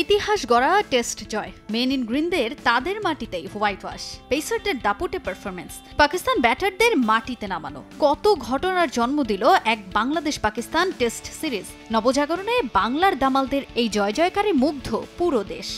ইতিহাস গড়া test Joy, men in গ্রিনদের তাদের মাটিতেই হোয়াইট ওয়াশ, পেসারদের দাপুটে পারফরমেন্স, পাকিস্তান ব্যাটারদের মাটিতে নামানো, কত ঘটনার জন্ম দিল এক বাংলাদেশ পাকিস্তান টেস্ট সিরিজ। নবজাগরণে বাংলার দামালদের এই জয় জয়কারে মুগ্ধ পুরো দেশ।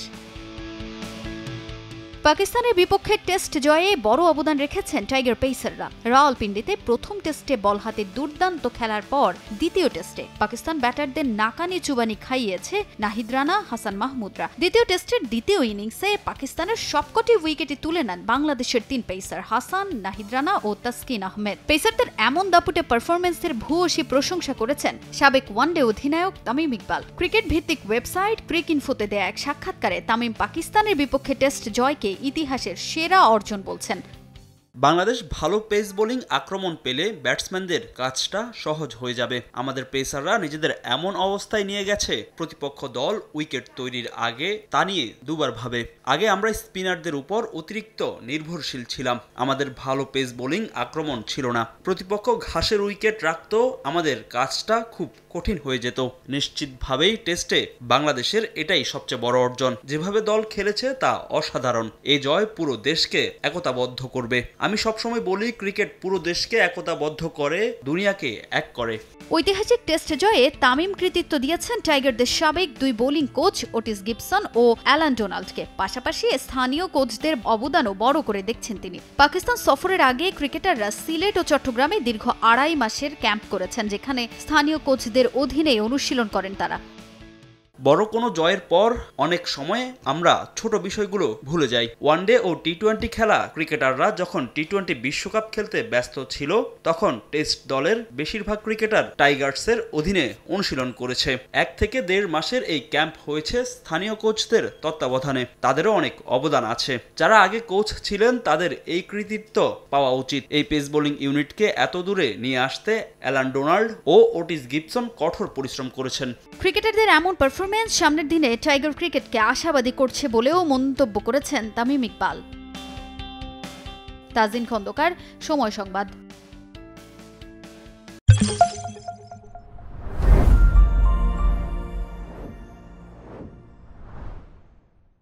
পাকিস্তানের বিপক্ষে টেস্ট জয়ে বড় অবদান রেখেছেন টাইগার পেসাররা। রাওয়ালপিন্ডিতে প্রথম টেস্টে বল হাতে দুর্দান্ত খেলার পর দ্বিতীয় টেস্টে পাকিস্তান ব্যাটারদের নাকানি চুবানি খাইয়েছে নাহিদ রানা, হাসান মাহমুদরা। দ্বিতীয় টেস্টের দ্বিতীয় ইনিংসে পাকিস্তানের সবকটি উইকেটে তুলে নেন বাংলাদেশের তিন পেসার হাসান, নাহিদ রানা ও তাসকিন আহমেদ। পেসারদের এমন দাপুটে পারফরমেন্সের ভূয়সী প্রশংসা করেছেন সাবেক ওয়ানডে অধিনায়ক তামিম ইকবাল। ক্রিকেট ভিত্তিক ওয়েবসাইট ক্রিকইনফোতে দেয়া এক সাক্ষাৎকারে তামিম পাকিস্তানের বিপক্ষে টেস্ট জয়কে ইতিহাসের সেরা অর্জন বলছেন। বাংলাদেশ ভালো পেস বোলিং আক্রমণ পেলে ব্যাটসম্যানদের কাজটা সহজ হয়ে যাবে। আমাদের পেসাররা নিজেদের এমন অবস্থায় নিয়ে গেছে, প্রতিপক্ষ দল উইকেট তৈরির আগে তা নিয়ে দুবার ভাবে। আগে আমরা স্পিনারদের উপর অতিরিক্ত নির্ভরশীল ছিলাম, আমাদের ভালো পেস বোলিং আক্রমণ ছিল না। প্রতিপক্ষ ঘাসের উইকেট রাখত, আমাদের কাজটা খুব কঠিন হয়ে যেত। নিশ্চিতভাবেই টেস্টে বাংলাদেশের এটাই সবচেয়ে বড় অর্জন। যেভাবে দল খেলেছে তা অসাধারণ। এই জয় পুরো দেশকে একতাবদ্ধ করবে। আমি সবসময় বলি, ক্রিকেট পুরো দেশকে একতাবদ্ধ করে, দুনিয়াকে এক করে। ঐতিহাসিক টেস্ট জয়ে তামিম কৃতিত্ব দিয়েছেন টাইগারদের সাবেক দুই বোলিং কোচ ওটিস গিবসন ও অ্যালান ডোনাল্ডকে। পাশাপাশি স্থানীয় কোচদের অবদানও বড় করে দেখছেন তিনি। পাকিস্তান সফরের আগে ক্রিকেটাররা সিলেট ও চট্টগ্রামে দীর্ঘ 2.5 মাসের ক্যাম্প করেছেন, যেখানে স্থানীয় কোচদের অধীনে অনুশীলন করেন তারা। বড় কোনো জয়ের পর অনেক সময় আমরা ছোট বিষয়গুলো ভুলে যাই। ওয়ানডে ও টি-20 খেলা ক্রিকেটাররা যখন টি-20 বিশ্বকাপ খেলতে ব্যস্ত ছিল, তখন টেস্ট দলের বেশিরভাগ ক্রিকেটার টাইগার্সের অধীনে অনুশীলন করেছে। 1 থেকে 1.5 মাসের এই ক্যাম্প হয়েছে স্থানীয় কোচদের তত্ত্বাবধানে। তাদেরও অনেক অবদান আছে। যারা আগে কোচ ছিলেন তাদের এই কৃতিত্ব পাওয়া উচিত। এই পেস বোলিং ইউনিটকে এত দূরে নিয়ে আসতে অ্যালান ডোনাল্ড ও ওটিস গিবসন কঠোর পরিশ্রম করেছেন। ক্রিকেটারদের এমন পারফরমেন্স সামনের দিনে টাইগার ক্রিকেটকে আশাবাদী করছে বলেও মন্তব্য করেছেন তামিম ইকবাল। তাজিন খন্দকার, সময় সংবাদ।